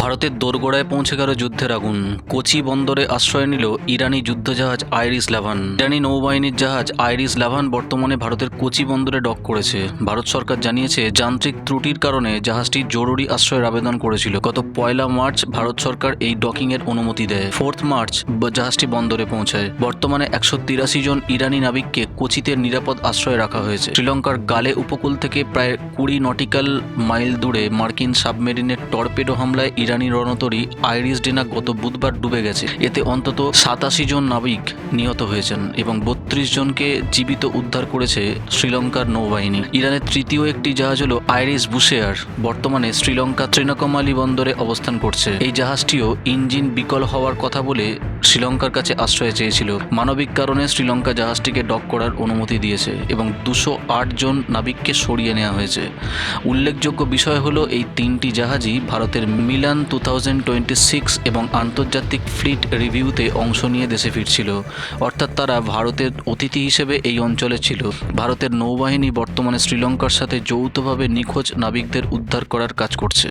ভারতের দোরগোড়ায় পৌঁছে গেল যুদ্ধের আগুন। কোচি বন্দরে আশ্রয় নিল ইরানি যুদ্ধজাহাজ আইরিস লাভান। ইরানি নৌবাহিনীর জাহাজ আইরিস লাভান বর্তমানে ভারতের কোচি বন্দরে ডক করেছে। ভারত সরকার জানিয়েছে, যান্ত্রিক ত্রুটির কারণে জাহাজটি জরুরি আশ্রয়ের আবেদন করেছিল। গত 1 মার্চ ভারত সরকার এই ডকিংয়ের অনুমতি দেয়। 4 মার্চ জাহাজটি বন্দরে পৌঁছায়। বর্তমানে 183 জন ইরানি নাবিককে কোচিতে নিরাপদ আশ্রয়ে রাখা হয়েছে। শ্রীলঙ্কার গালে উপকূল থেকে প্রায় 20 নটিক্যাল মাইল দূরে মার্কিন সাবমেরিনের টর্পেডো হামলায় ইরানি রণতরী আইরিস ডেনা গত বুধবার ডুবে গেছে। এতে অন্তত 87 জন নাবিক নিহত হয়েছেন এবং 32 জনকে জীবিত উদ্ধার করেছে শ্রীলঙ্কার নৌবাহিনী। ইরানের তৃতীয় একটি জাহাজ হলো আইরিস বুশেয়ার, বর্তমানে শ্রীলঙ্কা ত্রিনকমালি বন্দরে অবস্থান করছে। এই জাহাজটিও ইঞ্জিন বিকল হওয়ার কথা বলে শ্রীলঙ্কার কাছে আশ্রয় চেয়েছিল। মানবিক কারণে শ্রীলঙ্কা জাহাজটিকে ডক করার অনুমতি দিয়েছে এবং 208 জন নাবিককে সরিয়ে নেওয়া হয়েছে। উল্লেখযোগ্য বিষয় হলো, এই তিনটি জাহাজই ভারতের মিলান 2026 এবং আন্তর্জাতিক ফ্লিট রিভিউতে অংশ নিয়ে দেশে ফিরছিল, অর্থাৎ তারা ভারতের অতিথি হিসেবে এই অঞ্চলে ছিল। ভারতের নৌবাহিনী বর্তমানে শ্রীলঙ্কার সাথে যৌথভাবে নিখোঁজ নাবিকদের উদ্ধার করার কাজ করছে।